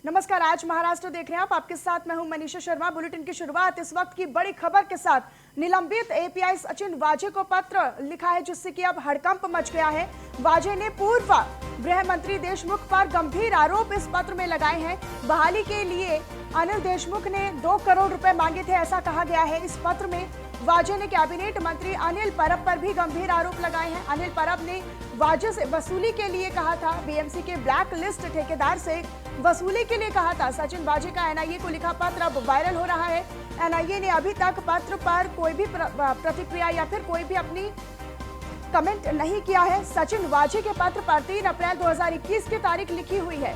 नमस्कार, आज महाराष्ट्र देख रहे हैं आप। आपके साथ मैं हूं मनीषा शर्मा। बुलेटिन की शुरुआत इस वक्त की बड़ी खबर के साथ। निलंबित एपीआई सचिन वाजे को पत्र लिखा है जिससे कि अब हड़कंप मच गया है। वाजे ने पूर्व गृह मंत्री देशमुख पर गंभीर आरोप इस पत्र में लगाए हैं। बहाली के लिए अनिल देशमुख ने 2 करोड़ रुपए मांगे थे, ऐसा कहा गया है इस पत्र में। वाजे ने कैबिनेट मंत्री अनिल परब पर भी गंभीर आरोप लगाए हैं। अनिल परब ने वाजे से वसूली के लिए कहा था, बीएमसी के ब्लैक लिस्ट ठेकेदार से वसूली के लिए कहा था। सचिन वाजे का एनआईए को लिखा पत्र अब वायरल हो रहा है। एनआईए ने अभी तक पत्र पर कोई भी प्रतिक्रिया या फिर कोई भी अपनी कमेंट नहीं किया है। सचिन वाजे के पत्र पर 3 अप्रैल 2021 की तारीख लिखी हुई है।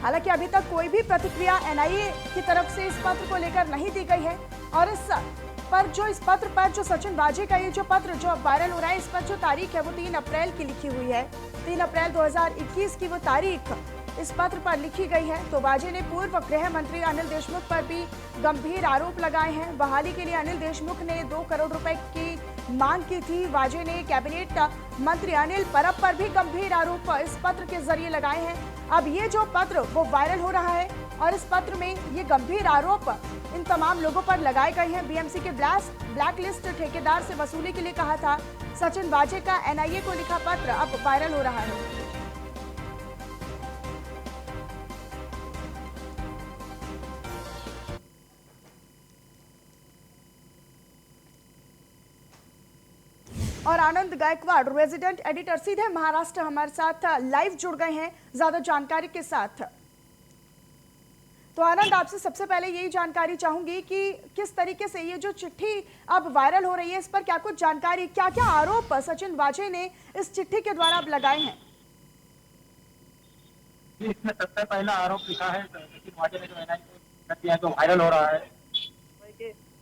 हालांकि अभी तक कोई भी प्रतिक्रिया एनआईए की तरफ से इस पत्र को लेकर नहीं दी गई है। और इस पत्र पर जो सचिन वाजे का ये जो पत्र जो वायरल हो रहा है, इस पर जो तारीख है वो 3 अप्रैल की लिखी हुई है। 3 अप्रैल 2021 की वो तारीख इस पत्र पर लिखी गई है। तो वाजे ने पूर्व गृह मंत्री अनिल देशमुख पर भी गंभीर आरोप लगाए हैं। बहाली के लिए अनिल देशमुख ने 2 करोड़ रुपए की मांग की थी। वाजे ने कैबिनेट मंत्री अनिल परब पर भी गंभीर आरोप इस पत्र के जरिए लगाए हैं। अब ये जो पत्र वो वायरल हो रहा है और इस पत्र में ये गंभीर आरोप इन तमाम लोगों पर लगाए गए हैं। बीएमसी के ब्लैक लिस्ट ठेकेदार से वसूली के लिए कहा था। सचिन वाजे का एनआईए को लिखा पत्र अब वायरल हो रहा है। और आनंद गायकवाड़ रेजिडेंट एडिटर सीधे महाराष्ट्र हमारे साथ लाइव जुड़ गए हैं ज्यादा जानकारी के साथ। तो आनंद, आपसे सबसे पहले यही जानकारी चाहूंगी कि किस तरीके से ये जो चिट्ठी अब वायरल हो रही है, इस पर क्या कुछ जानकारी, क्या क्या आरोप सचिन वाजे ने इस चिट्ठी के द्वारा अब लगाए हैं? इसमें सबसे पहला आरोप लिखा है सचिन वाजे ने जो एनआईए को दिया, जो वायरल हो रहा है।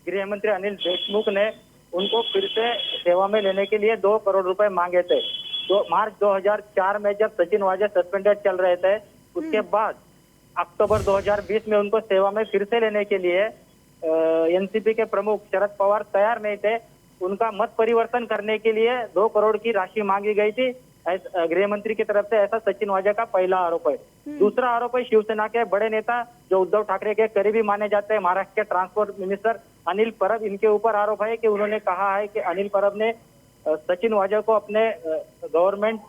गृह मंत्री अनिल देशमुख ने उनको फिर से सेवा में लेने के लिए 2 करोड़ रुपए मांगे थे। मार्च 2004 में जब सचिन वाजे सस्पेंडेड चल रहे थे, उसके बाद अक्टूबर 2020 में उनको सेवा में फिर से लेने के लिए एनसीपी के प्रमुख शरद पवार तैयार नहीं थे। उनका मत परिवर्तन करने के लिए 2 करोड़ की राशि मांगी गई थी गृह मंत्री की तरफ से। ऐसा सचिन वाजे का पहला आरोप है। दूसरा आरोप है शिवसेना के बड़े नेता जो उद्धव ठाकरे के करीबी माने जाते हैं, महाराष्ट्र के ट्रांसपोर्ट मिनिस्टर अनिल परब। इनके ऊपर आरोप है कि उन्होंने कहा है कि अनिल परब ने सचिन वाजे को अपने गवर्नमेंट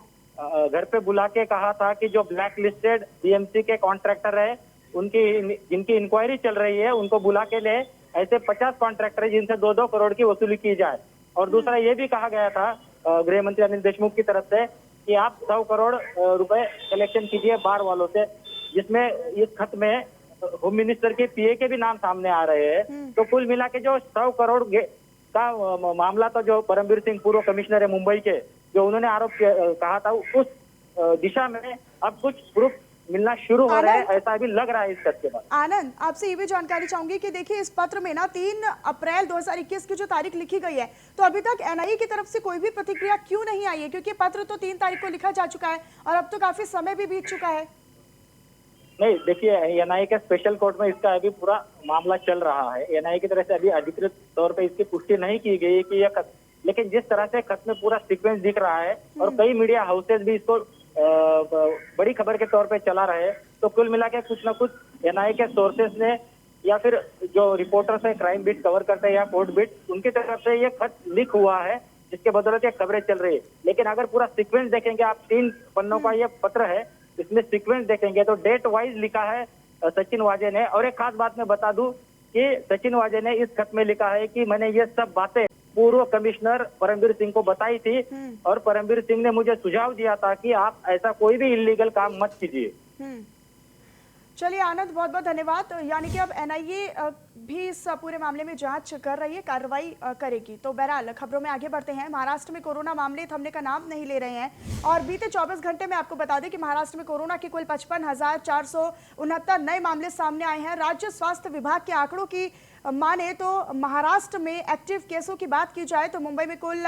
घर पे बुला के कहा था कि जो ब्लैक लिस्टेड बीएमसी के कॉन्ट्रैक्टर है, जिनकी इंक्वायरी चल रही है, उनको बुला के ले ऐसे 50 कॉन्ट्रैक्टर है जिनसे 2-2 करोड़ की वसूली की जाए। और दूसरा ये भी कहा गया था गृह मंत्री अनिल देशमुख की तरफ से कि आप 100 करोड़ रुपए कलेक्शन कीजिए बार वालों से, जिसमें इस खत में होम मिनिस्टर के पीए के भी नाम सामने आ रहे हैं। तो कुल मिला के जो 100 करोड़ का मामला, तो जो परमवीर सिंह पूर्व कमिश्नर है मुंबई के, जो उन्होंने आरोप कहा था, उस दिशा में अब कुछ प्रूफ मिलना शुरू हो रहा है, ऐसा अभी लग रहा है इस खत के बाद। आनंद, आपसे ये भी जानकारी चाहूंगी कि देखिए इस पत्र में ना 3 अप्रैल 2021 की जो तारीख लिखी गई है, तो अभी तक एनआईए की तरफ से कोई भी प्रतिक्रिया क्यों नहीं आई है? क्योंकि पत्र तो 3 तारीख को लिखा जा चुका है और अब तो काफी समय भी बीत चुका है। नहीं, देखिए एनआईए के स्पेशल कोर्ट में इसका अभी पूरा मामला चल रहा है। एनआईए की तरफ से अभी अधिकृत तौर पे इसकी पुष्टि नहीं की गई है कि यह खत, लेकिन जिस तरह से खत में पूरा सीक्वेंस दिख रहा है और कई मीडिया हाउसेज भी इसको बड़ी खबर के तौर पे चला रहे हैं, तो कुल मिला के कुछ ना कुछ एनआईए के सोर्सेस ने या फिर जो रिपोर्टर्स है, क्राइम बीट कवर करते हैं या कोर्ट बीट, उनकी तरफ से ये खत लीक हुआ है, जिसके बदौलत ये खबरें चल रही है। लेकिन अगर पूरा सीक्वेंस देखेंगे आप, 3 पन्नों का ये पत्र है, इसमें सीक्वेंस देखेंगे तो डेट वाइज लिखा है सचिन वाजे ने। और एक खास बात मैं बता दूं कि सचिन वाजे ने इस खत में लिखा है कि मैंने ये सब बातें पूर्व कमिश्नर परमवीर सिंह को बताई थी और परमवीर सिंह ने मुझे सुझाव दिया था कि आप ऐसा कोई भी इलीगल काम मत कीजिए। चलिए आनंद, बहुत बहुत धन्यवाद। यानी कि अब एनआईए भी इस पूरे मामले में जांच कर रही है, कार्रवाई करेगी। तो बहरहाल खबरों में आगे बढ़ते हैं। महाराष्ट्र में कोरोना मामले थमने का नाम नहीं ले रहे हैं और बीते 24 घंटे में आपको बता दें कि महाराष्ट्र में कोरोना के कुल 55,469 नए मामले सामने आए हैं। राज्य स्वास्थ्य विभाग के आंकड़ों की माने तो महाराष्ट्र में एक्टिव केसों की बात की जाए तो मुंबई में कुल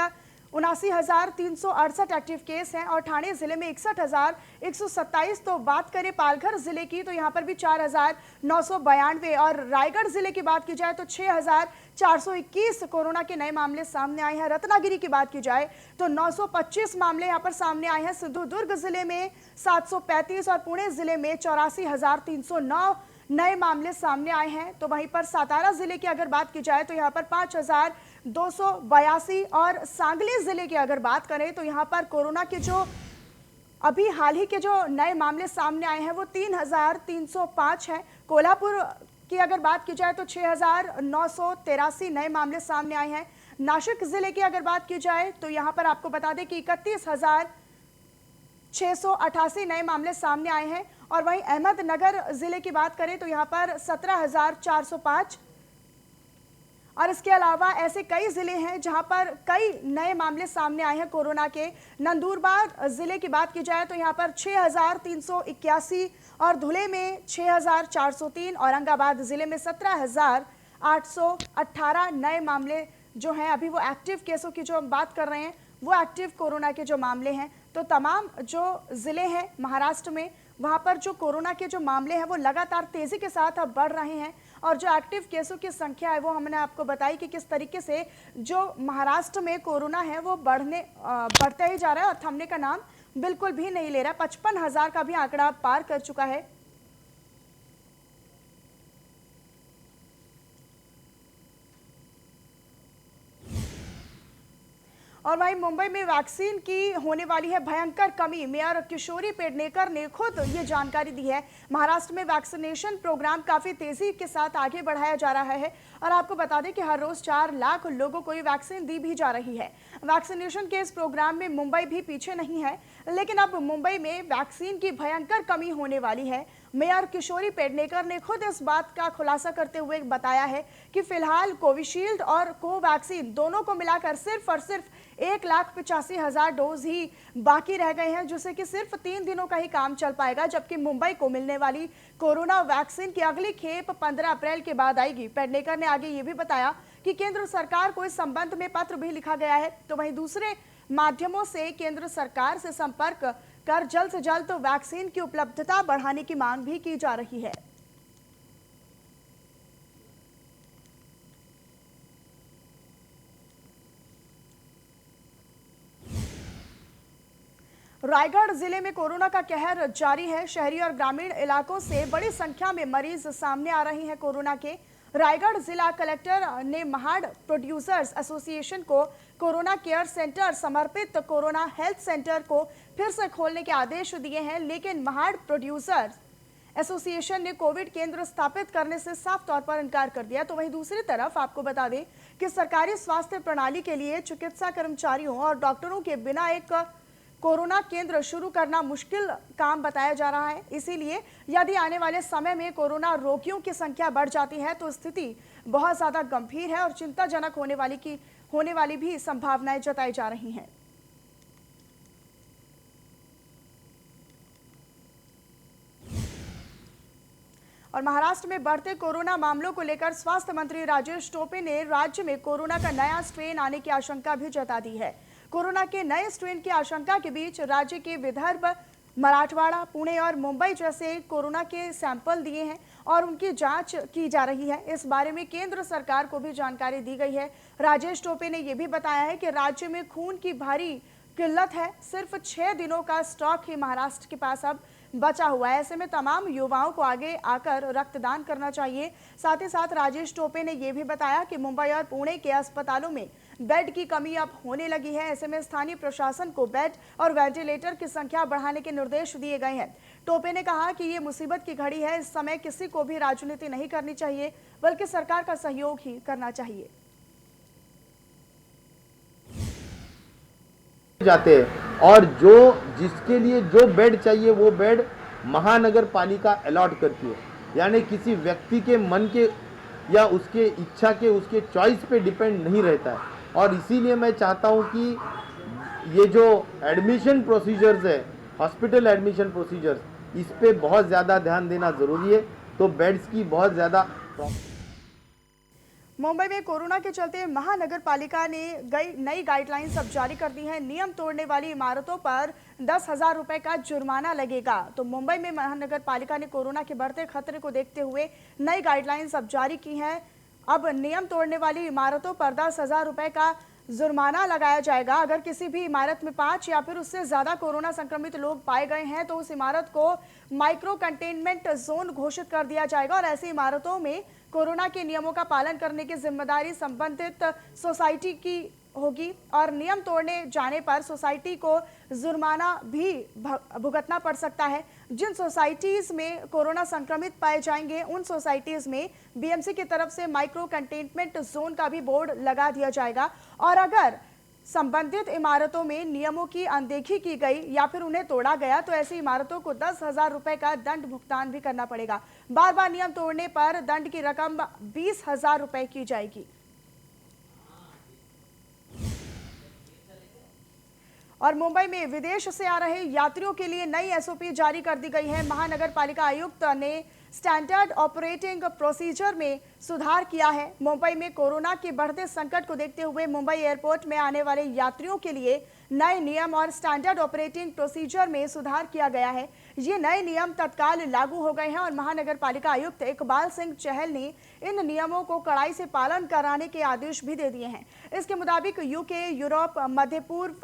79,368 एक्टिव केस हैं और ठाणे जिले में 61,127। तो बात करें पालघर जिले की तो यहाँ पर भी 4,992 और रायगढ़ जिले की बात की जाए तो 6,421 कोरोना के नए मामले सामने आए हैं। रत्नागिरी की बात की जाए तो 925 मामले यहाँ पर सामने आए हैं। सिंधुदुर्ग जिले में 735 और पुणे जिले में 84,309 नए मामले सामने आए हैं। तो वहीं पर सातारा जिले की अगर बात की जाए तो यहाँ पर 5,282 और सांगली जिले की अगर बात करें तो यहाँ पर कोरोना के जो अभी हाल ही के जो नए मामले सामने आए हैं वो 3,305 हैं। कोल्हापुर की अगर बात की जाए तो 6,983 नए मामले सामने आए हैं। नासिक जिले की अगर बात की जाए तो यहाँ पर आपको बता दें कि 31,688 नए मामले सामने आए हैं। और वहीं अहमदनगर जिले की बात करें तो यहाँ पर 17,405 और इसके अलावा ऐसे कई जिले हैं जहां पर कई नए मामले सामने आए हैं कोरोना के। नंदुरबार जिले की बात की जाए तो यहाँ पर 6,381 और धुले में 6,403, औरंगाबाद जिले में 17,818 नए मामले जो हैं अभी वो एक्टिव केसों की जो हम बात कर रहे हैं वो एक्टिव कोरोना के जो मामले हैं। तो तमाम जो जिले हैं महाराष्ट्र में वहां पर जो कोरोना के जो मामले हैं वो लगातार तेजी के साथ अब बढ़ रहे हैं और जो एक्टिव केसों की संख्या है वो हमने आपको बताई कि किस तरीके से जो महाराष्ट्र में कोरोना है वो बढ़ते ही जा रहा है और थमने का नाम बिल्कुल भी नहीं ले रहा। 55,000 का भी आंकड़ा पार कर चुका है। और वहीं मुंबई में वैक्सीन की होने वाली है भयंकर कमी। मेयर किशोरी पेडनेकर ने खुद ये जानकारी दी है। महाराष्ट्र में वैक्सीनेशन प्रोग्राम काफी तेजी के साथ आगे बढ़ाया जा रहा है और आपको बता दें कि हर रोज 4 लाख लोगों को ये वैक्सीन दी भी जा रही है। वैक्सीनेशन के इस प्रोग्राम में मुंबई भी पीछे नहीं है, लेकिन अब मुंबई में वैक्सीन की भयंकर कमी होने वाली है। मेयर किशोरी पेडनेकर ने खुद इस बात का खुलासा करते हुए बताया है कि फिलहाल कोविशील्ड और कोवैक्सीन दोनों को मिलाकर सिर्फ और सिर्फ 1,85,000 डोज ही बाकी रह गए हैं, जिससे कि सिर्फ 3 दिनों का ही काम चल पाएगा। जबकि मुंबई को मिलने वाली कोरोना वैक्सीन की अगली खेप 15 अप्रैल के बाद आएगी। पेडनेकर ने आगे ये भी बताया कि केंद्र सरकार को इस संबंध में पत्र भी लिखा गया है। तो वहीं दूसरे माध्यमों से केंद्र सरकार से संपर्क कर जल्द से जल्द वैक्सीन की उपलब्धता बढ़ाने की मांग भी की जा रही है। रायगढ़ जिले में कोरोना का कहर जारी है। शहरी और ग्रामीण इलाकों से बड़ी संख्या में मरीज सामने आ रहे हैं कोरोना के। रायगढ़ जिला कलेक्टर ने महाड़ प्रोड्यूसर्स एसोसिएशन को कोरोना केयर सेंटर समर्पित कोरोना हेल्थ सेंटर को फिर से खोलने के आदेश दिए हैं, लेकिन महाड़ प्रोड्यूसर्स एसोसिएशन ने कोविड केंद्र स्थापित करने से साफ तौर पर इनकार कर दिया। तो वहीं दूसरी तरफ आपको बता दें कि सरकारी स्वास्थ्य प्रणाली के लिए चिकित्सा कर्मचारियों और डॉक्टरों के बिना एक कोरोना केंद्र शुरू करना मुश्किल काम बताया जा रहा है। इसीलिए यदि आने वाले समय में कोरोना रोगियों की संख्या बढ़ जाती है तो स्थिति बहुत ज्यादा गंभीर है और चिंताजनक होने वाली भी संभावनाएं जताई जा रही हैं। और महाराष्ट्र में बढ़ते कोरोना मामलों को लेकर स्वास्थ्य मंत्री राजेश टोपे ने राज्य में कोरोना का नया स्ट्रेन आने की आशंका भी जता दी है। कोरोना के नए स्ट्रेन की आशंका के बीच राज्य के विदर्भ, मराठवाड़ा, पुणे और मुंबई जैसे कोरोना के सैंपल दिए हैं और उनकी जांच की जा रही है। इस बारे में केंद्र सरकार को भी जानकारी दी गई है। राजेश टोपे ने यह भी बताया है कि राज्य में खून की भारी किल्लत है। सिर्फ 6 दिनों का स्टॉक ही महाराष्ट्र के पास अब बचा हुआ है। ऐसे में तमाम युवाओं को आगे आकर रक्तदान करना चाहिए। साथ ही साथ राजेश टोपे ने यह भी बताया कि मुंबई और पुणे के अस्पतालों में बेड की कमी अब होने लगी है। ऐसे में स्थानीय प्रशासन को बेड और वेंटिलेटर की संख्या बढ़ाने के निर्देश दिए गए हैं। टोपे ने कहा कि ये मुसीबत की घड़ी है, इस समय किसी को भी राजनीति नहीं करनी चाहिए, बल्कि सरकार का सहयोग ही करना चाहिए। जाते हैं और जो जिसके लिए जो बेड चाहिए वो बेड महानगर पालिका अलॉट करती है, यानी किसी व्यक्ति के मन के या उसके इच्छा के उसके चॉइस पे डिपेंड नहीं रहता है। और इसीलिए मैं चाहता हूँ कि ये जो एडमिशन प्रोसीजर्स है, हॉस्पिटल एडमिशन प्रोसीजर्स, इस पे बहुत ज़्यादा ध्यान देना ज़रूरी है। तो बेड्स की बहुत ज़्यादा मुंबई में कोरोना के चलते महानगर पालिका ने नई गाइडलाइंस अब जारी कर दी है। नियम तोड़ने वाली इमारतों पर 10,000 रुपए का जुर्माना लगेगा। तो मुंबई में महानगर पालिका ने कोरोना के बढ़ते खतरे को देखते हुए नई गाइडलाइंस अब जारी की हैं। अब नियम तोड़ने वाली इमारतों पर 10,000 रुपए का जुर्माना लगाया जाएगा। अगर किसी भी इमारत में 5 या फिर उससे ज्यादा कोरोना संक्रमित लोग पाए गए हैं तो उस इमारत को माइक्रो कंटेनमेंट जोन घोषित कर दिया जाएगा और ऐसी इमारतों में कोरोना के नियमों का पालन करने की जिम्मेदारी संबंधित सोसाइटी की होगी और नियम तोड़ने जाने पर सोसाइटी को जुर्माना भी भुगतना पड़ सकता है। जिन सोसाइटीज में कोरोना संक्रमित पाए जाएंगे उन सोसाइटीज में बीएमसी की तरफ से माइक्रो कंटेनमेंट जोन का भी बोर्ड लगा दिया जाएगा और अगर संबंधित इमारतों में नियमों की अनदेखी की गई या फिर उन्हें तोड़ा गया तो ऐसी इमारतों को 10,000 रुपए का दंड भुगतान भी करना पड़ेगा। बार बार नियम तोड़ने पर दंड की रकम 20,000 रुपए की जाएगी। और मुंबई में विदेश से आ रहे यात्रियों के लिए नई एसओपी जारी कर दी गई है। महानगर पालिका आयुक्त ने स्टैंडर्ड ऑपरेटिंग प्रोसीजर में सुधार किया है। मुंबई में कोरोना के बढ़ते संकट को देखते हुए मुंबई एयरपोर्ट में आने वाले यात्रियों के लिए नए नियम और स्टैंडर्ड ऑपरेटिंग प्रोसीजर में सुधार किया गया है। ये नए नियम तत्काल लागू हो गए हैं और महानगर पालिका आयुक्त इकबाल सिंह चहल ने इन नियमों को कड़ाई से पालन कराने के आदेश भी दे दिए हैं। इसके मुताबिक यूके, यूरोप, मध्य पूर्व,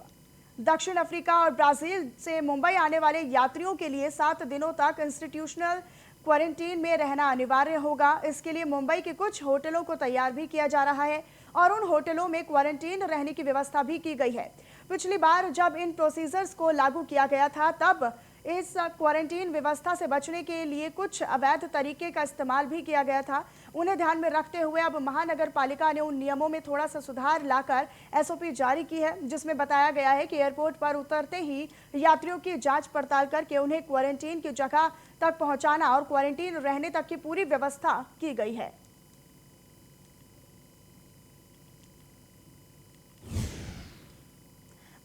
दक्षिण अफ्रीका और ब्राजील से मुंबई आने वाले यात्रियों के लिए 7 दिनों तक इंस्टीट्यूशनल क्वारंटीन में रहना अनिवार्य होगा। इसके लिए मुंबई के कुछ होटलों को तैयार भी किया जा रहा है और उन होटलों में क्वारंटीन रहने की व्यवस्था भी की गई है। पिछली बार जब इन प्रोसीजर्स को लागू किया गया था तब इस क्वारंटीन व्यवस्था से बचने के लिए कुछ अवैध तरीके का इस्तेमाल भी किया गया था। उन्हें ध्यान में रखते हुए अब महानगर पालिका ने उन नियमों में थोड़ा सा सुधार लाकर एसओपी जारी की है, जिसमें बताया गया है कि एयरपोर्ट पर उतरते ही यात्रियों की जांच पड़ताल करके उन्हें क्वारंटीन की जगह तक पहुंचाना और क्वारंटीन रहने तक की पूरी व्यवस्था की गई है।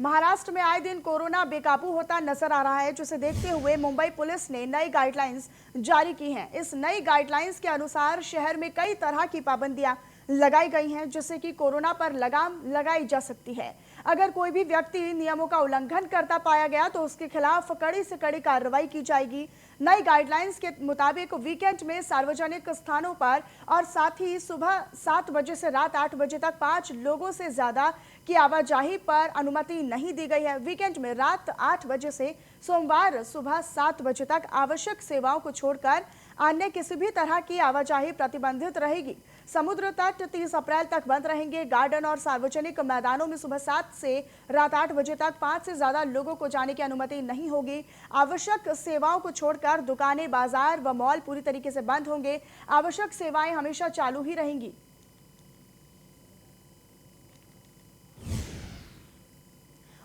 महाराष्ट्र में आए दिन कोरोना बेकाबू होता नजर आ रहा है, जिसे देखते हुए मुंबई पुलिस ने नई गाइडलाइंस जारी की हैं। इस नई गाइडलाइंस के अनुसार शहर में कई तरह की पाबंदियां लगाई गई हैं, जिससे कि कोरोना पर लगाम लगाई जा सकती है। अगर कोई भी व्यक्ति नियमों का उल्लंघन करता पाया गया तो उसके खिलाफ कड़ी से कड़ी कार्रवाई की जाएगी। नई गाइडलाइंस के मुताबिक वीकेंड में सार्वजनिक स्थानों पर और साथ ही सुबह 7 बजे से रात 8 बजे तक 5 लोगों से ज्यादा की आवाजाही पर अनुमति नहीं दी गई है। वीकेंड में रात 8 बजे से सोमवार सुबह 7 बजे तक आवश्यक सेवाओं को छोड़कर अन्य किसी भी तरह की आवाजाही प्रतिबंधित रहेगी। समुद्र तट 30 अप्रैल तक बंद रहेंगे। गार्डन और सार्वजनिक मैदानों में सुबह 7 से रात 8 बजे तक 5 से ज्यादा लोगों को जाने की अनुमति नहीं होगी। आवश्यक सेवाओं को छोड़कर दुकानें, बाजार व मॉल पूरी तरीके से बंद होंगे। आवश्यक सेवाएं हमेशा चालू ही रहेंगी।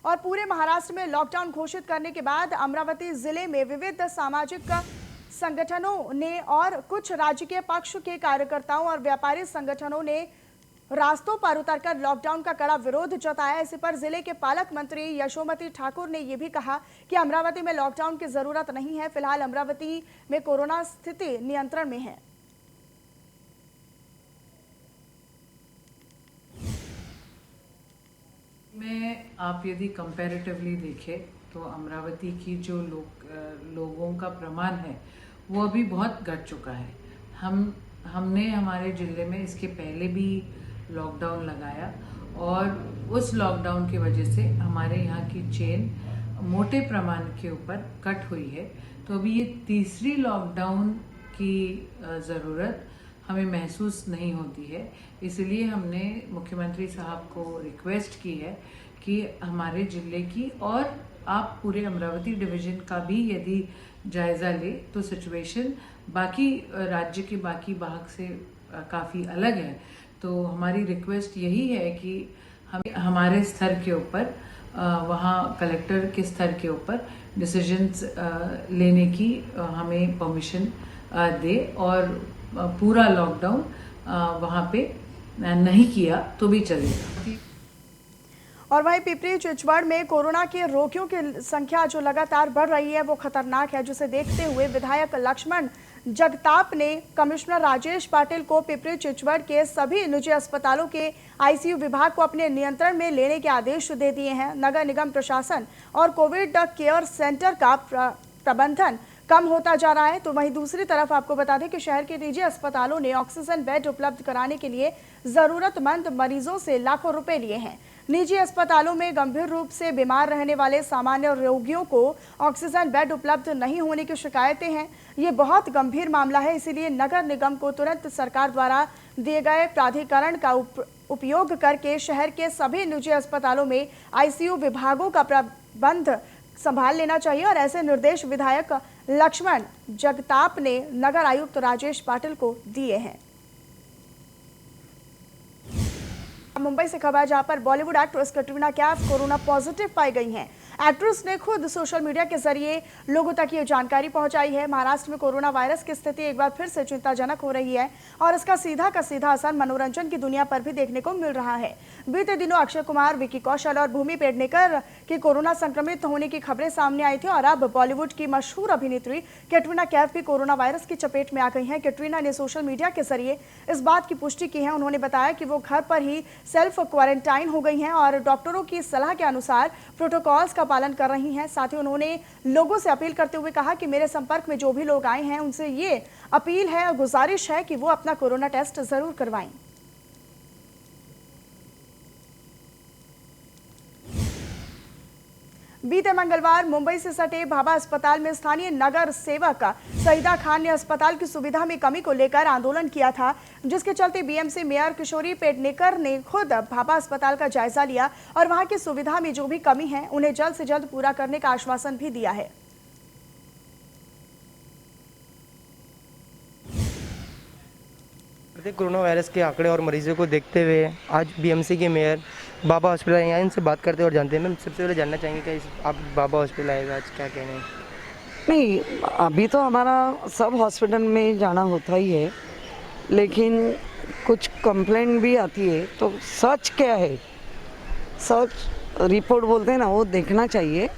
और पूरे महाराष्ट्र में लॉकडाउन घोषित करने के बाद अमरावती जिले में विविध सामाजिक संगठनों ने और कुछ राजकीय पक्ष के कार्यकर्ताओं और व्यापारी संगठनों ने रास्तों पर उतरकर लॉकडाउन का कड़ा विरोध जताया। इसी पर जिले के पालक मंत्री यशोमती ठाकुर ने यह भी कहा कि अमरावती में लॉकडाउन की जरूरत नहीं है। फिलहाल अमरावती में कोरोना स्थिति नियंत्रण में है। में आप यदि कंपैरेटिवली देखें तो अमरावती की जो लोगों का प्रमाण है वो अभी बहुत घट चुका है। हमने हमारे ज़िले में इसके पहले भी लॉकडाउन लगाया और उस लॉकडाउन की वजह से हमारे यहाँ की चेन मोटे प्रमाण के ऊपर कट हुई है। तो अभी ये तीसरी लॉकडाउन की ज़रूरत हमें महसूस नहीं होती है। इसलिए हमने मुख्यमंत्री साहब को रिक्वेस्ट की है कि हमारे ज़िले की और आप पूरे अमरावती डिवीज़न का भी यदि जायज़ा ले तो सिचुएशन बाकी राज्य के बाकी भाग से काफ़ी अलग है। तो हमारी रिक्वेस्ट यही है कि हमारे स्तर के ऊपर वहाँ कलेक्टर के स्तर के ऊर डिसीजंस लेने की हमें परमिशन दे और पूरा लॉकडाउन वहाँ पे नहीं किया तो भी चलेगा। और वहीं पिपरी चिचवड़ में कोरोना के रोगियों की संख्या जो लगातार बढ़ रही है वो खतरनाक है, जिसे देखते हुए विधायक लक्ष्मण जगताप ने कमिश्नर राजेश पाटिल को पिपरी चिचवड़ के सभी निजी अस्पतालों के आईसीयू विभाग को अपने नियंत्रण में लेने के आदेश दे दिए हैं। नगर निगम प्रशासन और कोविड केयर सेंटर का प्रबंधन कम होता जा रहा है। तो वहीं दूसरी तरफ आपको बता दें कि शहर के निजी अस्पतालों ने ऑक्सीजन बेड उपलब्ध कराने के लिए जरूरतमंद मरीजों से लाखों रुपए लिए हैं। निजी अस्पतालों में गंभीर रूप से बीमार रहने वाले सामान्य रोगियों को ऑक्सीजन बेड उपलब्ध नहीं होने की शिकायतें हैं। ये बहुत गंभीर मामला है, इसीलिए नगर निगम को तुरंत सरकार द्वारा दिए गए प्राधिकरण का उपयोग करके शहर के सभी निजी अस्पतालों में आईसीयू विभागों का प्रबंध संभाल लेना चाहिए और ऐसे निर्देश विधायक लक्ष्मण जगताप ने नगर आयुक्त राजेश पाटिल को दिए हैं। मुंबई से खबर जहां पर Bollywood actress Katrina Kaif corona positive पाई गई हैं। एक्ट्रेस ने खुद सोशल मीडिया के जरिए लोगों तक ये जानकारी पहुंचाई है। महाराष्ट्र में कोरोना वायरस की स्थिति एक बार फिर से चिंताजनक हो रही है और इसका सीधा का सीधा असर मनोरंजन की दुनिया पर भी देखने को मिल रहा है। बीते दिनों अक्षय कुमार, विकी कौशल और भूमि पेडनेकर की कोरोना संक्रमित होने की खबरें सामने आई थी और अब बॉलीवुड की मशहूर अभिनेत्री कैटरीना कैफ भी कोरोना वायरस की चपेट में आ गई हैं। कैटरीना ने सोशल मीडिया के जरिए इस बात की पुष्टि की है। उन्होंने बताया कि वो घर पर ही सेल्फ क्वारंटाइन हो गई हैं और डॉक्टरों की सलाह के अनुसार प्रोटोकॉल्स का पालन कर रही हैं। साथ ही उन्होंने लोगों से अपील करते हुए कहा कि मेरे संपर्क में जो भी लोग आए हैं उनसे ये अपील है और गुजारिश है कि वो अपना कोरोना टेस्ट जरूर करवाएं। बीते मंगलवार मुंबई से सटे भाभा अस्पताल में स्थानीय नगर सेवक सईदा खान ने अस्पताल की सुविधा में कमी को लेकर आंदोलन किया था, जिसके चलते बीएमसी मेयर किशोरी पेडनेकर ने खुद भाभा अस्पताल का जायजा लिया और वहां की सुविधा में जो भी कमी है उन्हें जल्द से जल्द पूरा करने का आश्वासन भी दिया है। कोरोना वायरस के आंकड़े और मरीजों को देखते हुए आज बीएमसी के मेयर बाबा हॉस्पिटल यहाँ इनसे बात करते और जानते हैं। मैम, सबसे पहले जानना चाहेंगे कि आप बाबा हॉस्पिटल आएगा, आज क्या कहना है? नहीं, अभी तो हमारा सब हॉस्पिटल में जाना होता ही है, लेकिन कुछ कंप्लेंट भी आती है तो सच क्या है, सच रिपोर्ट बोलते हैं ना, वो देखना चाहिए।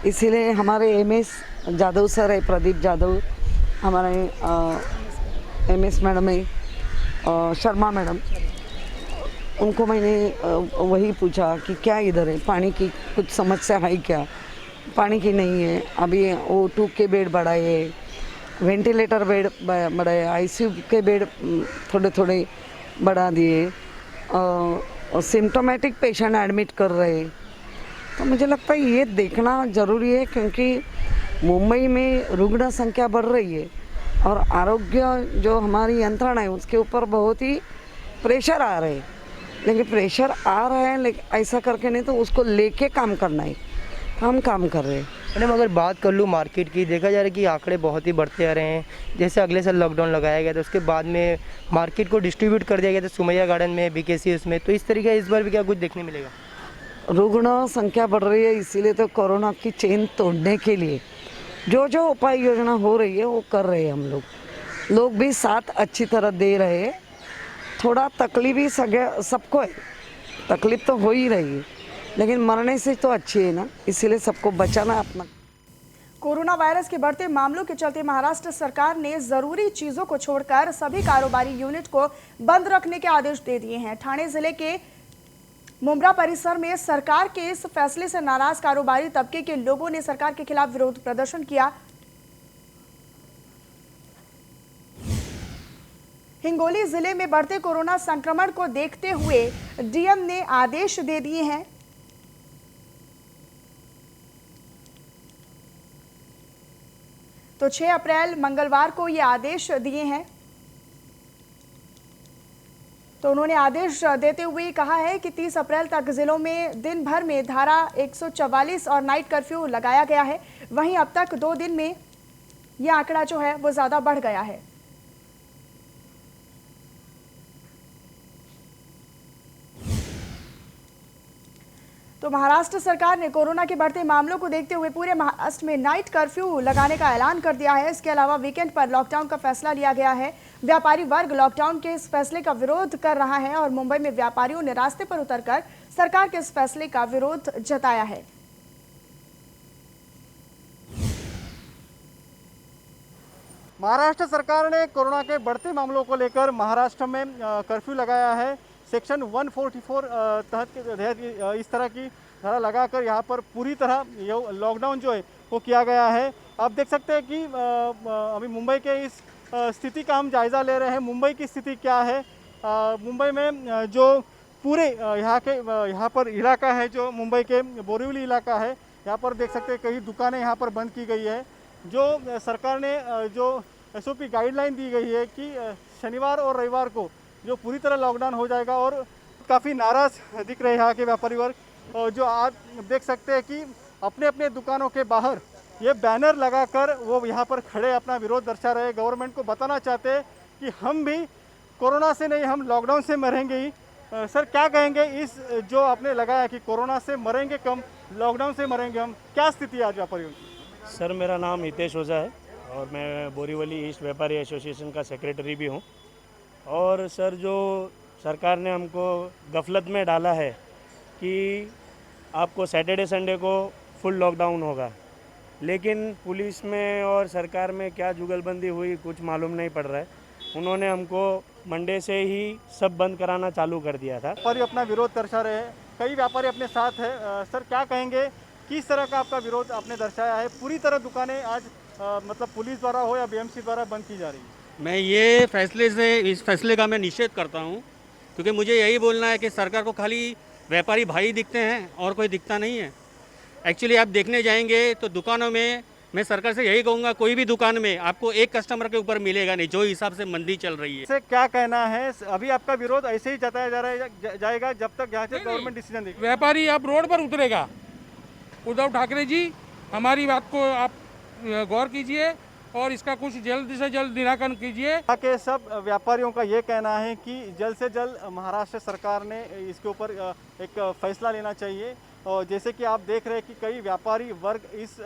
इसीलिए हमारे एमएस जादव सर है, प्रदीप जादव, हमारे एमएस मैडम है, शर्मा मैडम, उनको मैंने वही पूछा कि क्या इधर है, पानी की कुछ समस्या है क्या? पानी की नहीं है। अभी O2 के बेड बढ़ाए, वेंटिलेटर बेड बढ़ाए, आईसीयू के बेड थोड़े थोड़े बढ़ा दिए, सिम्टोमेटिक पेशेंट एडमिट कर रहे। तो मुझे लगता है ये देखना ज़रूरी है, क्योंकि मुंबई में रुग्ण संख्या बढ़ रही है और आरोग्य जो हमारी यंत्रणा है उसके ऊपर बहुत ही प्रेशर आ रहे हैं। लेकिन प्रेशर आ रहा है, लेकिन ऐसा करके नहीं, तो उसको लेके काम करना है। हम काम कर रहे हैं। मैडम, अगर बात कर लूँ मार्केट की, देखा जा रहा है कि आंकड़े बहुत ही बढ़ते आ रहे हैं। जैसे अगले साल लॉकडाउन लगाया गया था, उसके बाद में मार्केट को डिस्ट्रीब्यूट कर दिया गया था सुमैया गार्डन में, बीकेसी उसमें, तो इस तरीके इस बार भी क्या कुछ देखने मिलेगा? रुग्ण संख्या बढ़ रही है, इसीलिए तो कोरोना की चेन तोड़ने के लिए जो जो उपाय योजना हो रही है वो कर रहे हैं। हम लोग भी साथ अच्छी तरह दे रहे हैं। थोड़ा तकलीफ ही सबको है, तकलीफ तो हो ही रही है, लेकिन मरने से तो अच्छी है ना, इसीलिए सबको बचाना अपना। कोरोना वायरस के बढ़ते मामलों के चलते महाराष्ट्र सरकार ने जरूरी चीजों को छोड़कर सभी कारोबारी यूनिट को बंद रखने के आदेश दे दिए हैं। ठाणे जिले के मुंब्रा परिसर में सरकार के इस फैसले से नाराज कारोबारी तबके के लोगों ने सरकार के खिलाफ विरोध प्रदर्शन किया। हिंगोली जिले में बढ़ते कोरोना संक्रमण को देखते हुए डीएम ने आदेश दे दिए हैं। तो 6 अप्रैल मंगलवार को ये आदेश दिए हैं। तो उन्होंने आदेश देते हुए कहा है कि 30 अप्रैल तक जिलों में दिन भर में धारा 144 और नाइट कर्फ्यू लगाया गया है। वहीं अब तक 2 दिन में यह आंकड़ा जो है वो ज्यादा बढ़ गया है। तो महाराष्ट्र सरकार ने कोरोना के बढ़ते मामलों को देखते हुए पूरे महाराष्ट्र में नाइट कर्फ्यू लगाने का ऐलान कर दिया है। इसके अलावा वीकेंड पर लॉकडाउन का फैसला लिया गया है। व्यापारी वर्ग लॉकडाउन के इस फैसले का विरोध कर रहा है और मुंबई में व्यापारियों ने रास्ते पर उतरकर सरकार के इस फैसले का विरोध जताया है। महाराष्ट्र सरकार ने कोरोना के बढ़ते मामलों को लेकर महाराष्ट्र में कर्फ्यू लगाया है। सेक्शन 144 तहत इस तरह की धारा लगाकर यहाँ पर पूरी तरह लॉकडाउन जो है वो किया गया है। आप देख सकते हैं कि अभी मुंबई के इस स्थिति का हम जायज़ा ले रहे हैं। मुंबई की स्थिति क्या है, मुंबई में जो पूरे यहाँ पर इलाका है, जो मुंबई के बोरीवली इलाका है, यहाँ पर देख सकते हैं कई दुकानें यहाँ पर बंद की गई है। जो सरकार ने जो एसओपी गाइडलाइन दी गई है कि शनिवार और रविवार को जो पूरी तरह लॉकडाउन हो जाएगा, और काफ़ी नाराज़ दिख रहे हैं यहाँ के व्यापारी वर्ग, जो आज देख सकते हैं कि अपने अपने दुकानों के बाहर ये बैनर लगाकर वो यहाँ पर खड़े अपना विरोध दर्शा रहे। गवर्नमेंट को बताना चाहते हैं कि हम भी कोरोना से नहीं, हम लॉकडाउन से मरेंगे ही। सर, क्या कहेंगे इस जो आपने लगाया कि कोरोना से मरेंगे कम, लॉकडाउन से मरेंगे हम, क्या स्थिति है आज व्यापारियों की? सर, मेरा नाम हितेश ओझा है और मैं बोरीवली ईस्ट व्यापारी एसोसिएशन का सेक्रेटरी भी हूं। और सर, जो सरकार ने हमको गफलत में डाला है कि आपको सैटरडे संडे को फुल लॉकडाउन होगा, लेकिन पुलिस में और सरकार में क्या जुगलबंदी हुई कुछ मालूम नहीं पड़ रहा है। उन्होंने हमको मंडे से ही सब बंद कराना चालू कर दिया था। व्यापारी अपना विरोध दर्शा रहे हैं, कई व्यापारी अपने साथ है। सर, क्या कहेंगे, किस तरह का आपका विरोध आपने दर्शाया है? पूरी तरह दुकानें आज मतलब पुलिस द्वारा हो या बीएमसी द्वारा बंद की जा रही है? मैं इस फैसले का मैं निषेध करता हूं, क्योंकि मुझे यही बोलना है कि सरकार को खाली व्यापारी भाई दिखते हैं और कोई दिखता नहीं है। एक्चुअली आप देखने जाएंगे तो दुकानों में, मैं सरकार से यही कहूँगा, कोई भी दुकान में आपको एक कस्टमर के ऊपर मिलेगा नहीं, जो हिसाब से मंदी चल रही है। से क्या कहना है, अभी आपका विरोध ऐसे ही जताया जा रहा है जाएगा जब तक यहाँ से गवर्नमेंट डिसीजन देगी? व्यापारी अब रोड पर उतरेगा। उद्धव ठाकरे जी, हमारी बात को आप गौर कीजिए और इसका कुछ जल्द से जल्द निराकरण कीजिए। यहाँ के सब व्यापारियों का ये कहना है कि जल्द से जल्द महाराष्ट्र सरकार ने इसके ऊपर एक फैसला लेना चाहिए। और जैसे कि आप देख रहे हैं कि कई व्यापारी वर्ग इस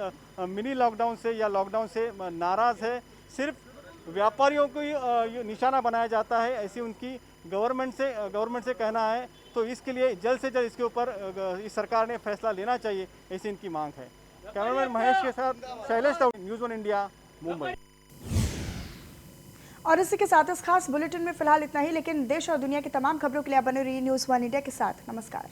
मिनी लॉकडाउन से या लॉकडाउन से नाराज़ है। सिर्फ व्यापारियों को ही निशाना बनाया जाता है, ऐसी उनकी गवर्नमेंट से कहना है। तो इसके लिए जल्द से जल्द इसके ऊपर इस सरकार ने फैसला लेना चाहिए, ऐसी इनकी मांग है। कैमरामैन महेश के साथ शैलेश, न्यूज़ 1 इंडिया, मुंबई। और इसी के साथ इस खास बुलेटिन में फिलहाल इतना ही, लेकिन देश और दुनिया की तमाम खबरों के लिए आप बने रहिए न्यूज़ 1 इंडिया के साथ। नमस्कार।